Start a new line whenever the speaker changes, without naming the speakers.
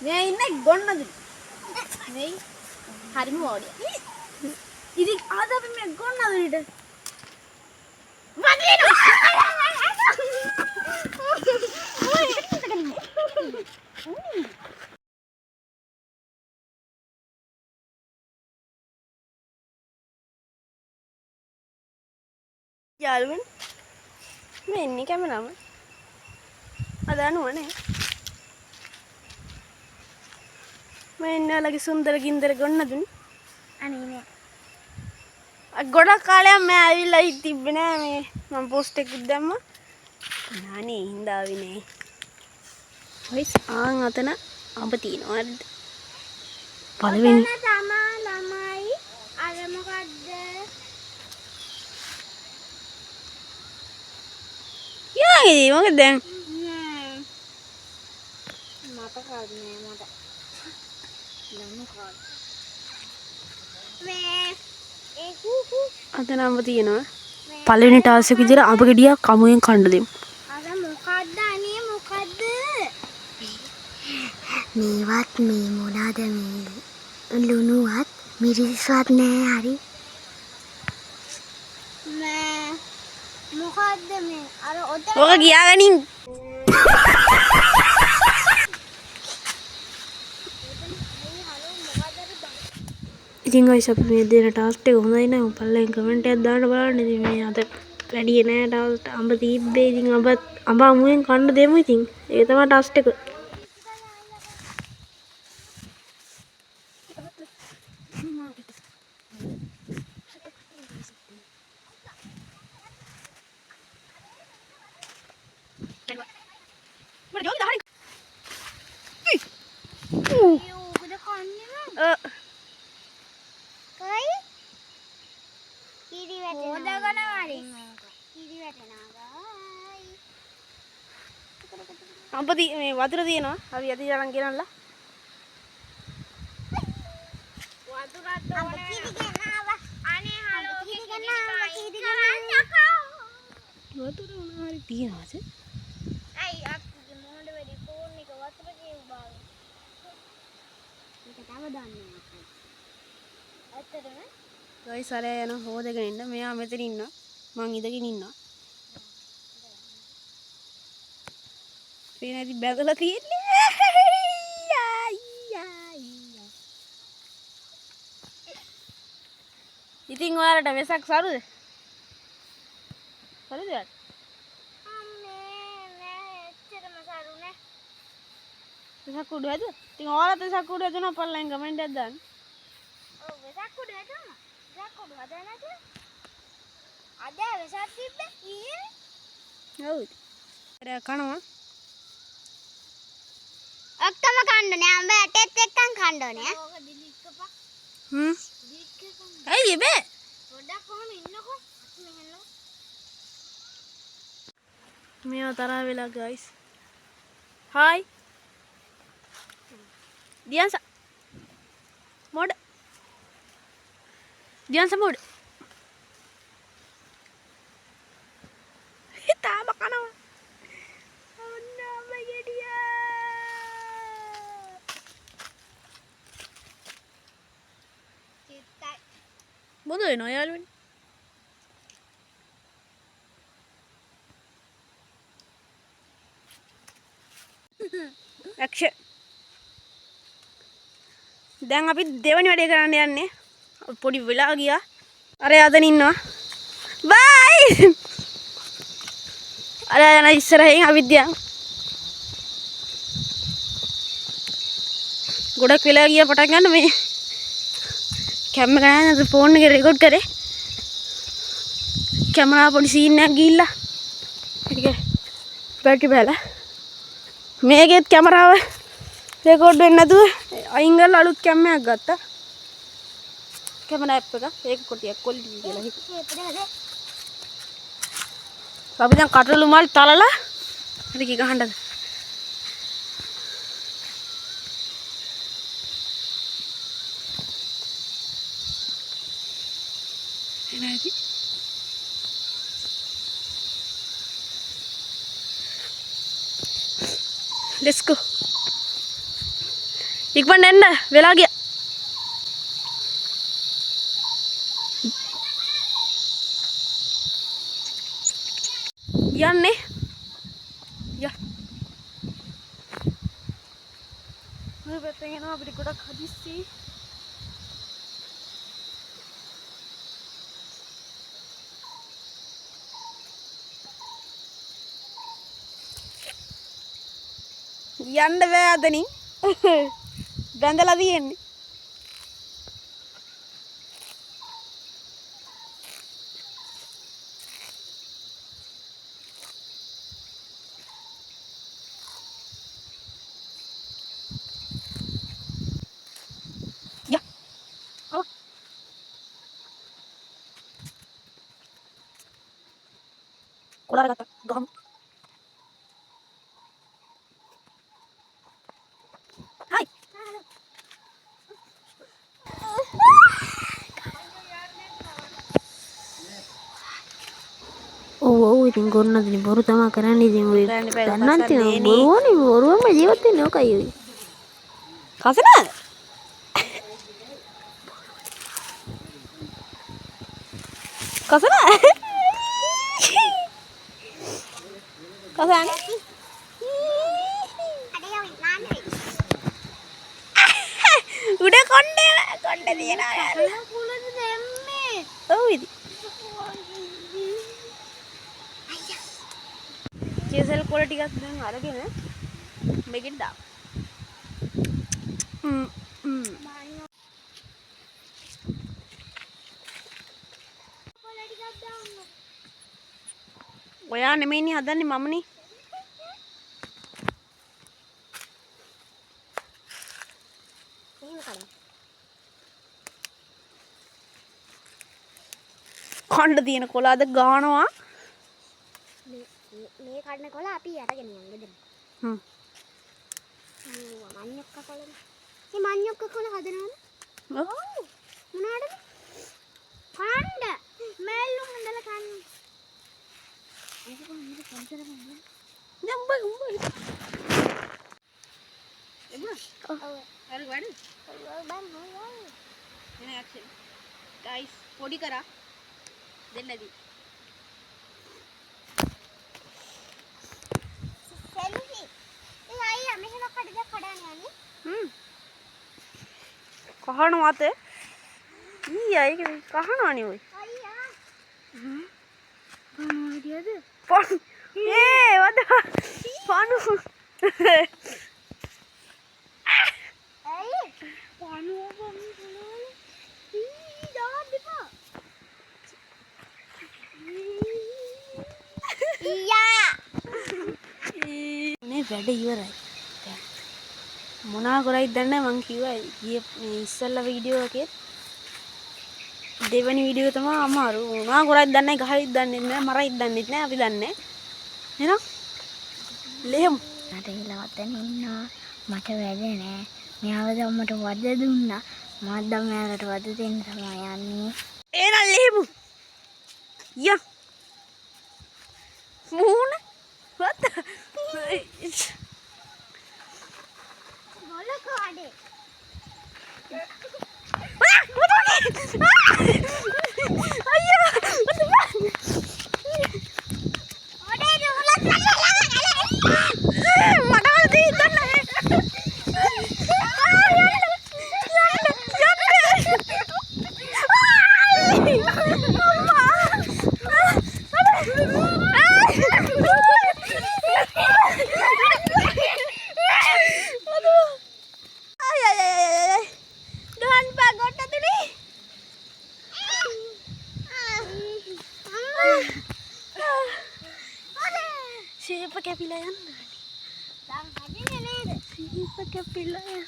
මේ ඉන්නේ ගොන්නද මේ හරිම ඕඩිය ඉතින් ආද අපි මේ ගොන්නද ඊට යාළුවන් මේ ඉන්නේ කැමරාම අදානුවනේ मैं इन्हें लगी सुंदर गिंदर गन्ना दूँ अनी में गोड़ा काले मैं आई लाई तिब्बने मैं पोस्ट किद्दे अम्मा नानी हिंदा भी नहीं वैस आंग आता ना अब तीन और पालवीन तामा लामाई आगे मुकाद्दे क्या है ये मुझे दें माता खाद में माता අද නම් තියෙනවා පළවෙනි ටාස් එක විදිහට අප ගෙඩියක් කමුවෙන් කන්න දෙමු. අර මොකද්ද අනේ මොකද්ද? මේවත් මේ මොනවාද මේ ලුණුවත් මිරිස්වත් නෑ හරි. නෑ මොකද්ද මේ අර ඔක ගියාගනින්. ඉතින් guys අපි මේ දෙන ටාස්ක් එක හොඳයි නේද? පල්ලෙන් කමෙන්ට් එකක් දාන්න බලන්න. ඉතින් මේ අද වැඩි නෑ ටාස්ක් අඹ තිබ්බේ. ඉතින් අඹ අමුයෙන් කන්න දෙමු ඉතින්. ඒක තමයි ටාස්ක් එක. අම්පති මේ වතුර තියෙනවා. අපි යටි යරන් ගෙනල්ලා. වතුරත් ඕනේ. කිරි ගෙනාවා. අනේ හලෝ කිරි ගෙනාවා. කිරි ගෙනාවා. වතුර මොනවා හරි තියනවාද? ඇයි අක්කගේ මොහොත වැඩි ෆෝන් එක වතුර ගේව බාව. ඒක තව දාන්නේ නැහැ. ඇත්තටම ගයිස් අර යන හොදගෙන ඉන්න. මෙයා මෙතන ඉන්නවා. මං ඉඳගෙන ඉන්නවා. පේනදි බැදලා තියෙන්නේ. ඉතින් ඔයාලට වෙසක් සරුද? සරුද යාට? අම්මේ නෑ එච්චරම සරු නෑ. වෙසක් උඩ ඇද? ඉතින් ඔයාලට වෙසක් උඩ ඇදුණා පල්ලෙන් කමෙන්ට් එකක් දාන්න. ඔව් වෙසක් උඩ ඇදුණා. වෙසක් උඩ හදා නැද? අද වෙසක් තිබ්බේ ඊයේ. ඔව්. අර කනවා. ඔක්කොම කන්න ඕනේ. අඹ ඇටෙත් එක්කන් කන්න ඕනේ. ඕක දිලික්කපා. දිලික්කපා. ඇයි බේ? පොඩ්ඩක් කොහම ඉන්නකෝ. මෙහෙන්න. මෙයා තරහ වෙලා guys. hi. දියන්ස. මොඩ. දියන්ස මොඩ. තාම කනවා. මොකද වෙනව යාළුවනේ? ඇක්ෂන්. දැන් අපි දෙවෙනි වැඩේ කරන්න යන්නේ. පොඩි වෙලා ගියා. අර යදෙන ඉන්නවා. බයි. අර යන ඉස්සරහින් අවිද්‍යාව. ගොඩක් වෙලා ගියා පටන් ගන්න මේ कैमरा है फोन के रिकॉर्ड करे कैमरा पड़ी सीन है गीला ठीक है बैठ के पहला मैं के कैमरा रिकॉर्ड करना तू आएंगे लालू कैमरा गत्ता कैमरा ऐप का एक कोटी क्वालिटी गेला ही अभी जन काटलू माल तालाला अरे की गहंडा Let's go. ඉක්මනට එන්න වෙලා ගියා. යන්නේ. යා. මේ පැත්තෙන් එනවා අපිට ගොඩක් හදිස්සි. යන්න බෑ අතනින්. බැඳලා තියෙන්නේ. කොලාර ගත්තා ගහමු. හයි. ඔව් ඉතින් ගොන්නදිනේ බොරු තමයි කරන්නේ ඉතින් ඔය ගන්නන් තියෙන බොරුවනේ බොරුවම ජීවත් වෙන්නේ ඔකයි ඔය. කසන කසන කසන උඩ කොණ්ඩේ තියනවා කුලද දැම්මේ. ඔව් ඉතින් කේසල් කොළ ටිකක් දැන් අරගෙන මේකෙන් දාන්න. ඔයා නෙමෙයිනේ හදන්නේ මමනේ. කණ්ඩ තියෙන කොළ අද ගානවා. මේ කඩන කොළ අපි අරගෙන යන්න ගෙදර. මඤ්ඤොක්ක කොළ. මේ මඤ්ඤොක්ක කොළ හදනවද? ඔව්. මොනවාටද? කණ්ඩ. මැල්ලු හදලා කන්න. ඒක කොහොමද කන්සල ගන්නේ? නම්බ උඹ. එමුනා. ඔව්. හරි වැඩ. බන් හොයයි. එන ඇක්ෂන්. ගයිස් පොඩි කරා. දෙන්නදී. කහන මතේ ඊ අය කහනවනේ ඔය මොනවද පොන් ඒ වද පණු ඇයි පණු ඊ දාන්න දෙපා ඊයා මේ වැඩ ඉවරයි. මොනා කරයිද දන්නේ මං කිව්වා ඊයේ ඉස්සෙල්ලා වීඩියෝ එකේ දෙවෙනි වීඩියෝ තමයි අමාරු. මොනා කරයිද දන්නේ ගහයිද දන්නේ නැහැ මරයිද දන්නේ නැහැ අපි දන්නේ. එහෙනම් ලෙහෙමු.
මට ඉලවතන ඉන්නවා මට වැඩ නෑ. මෙයාව දැම්මට වද දුන්නා. මම දැන් මෙයාලට වද දෙන්න තමයි යන්නේ.
එහෙනම් ලෙහෙමු. යා. මූණ what
මොලකඩේ
අයියෝ siapa kepilayan? Siapa kepilayan?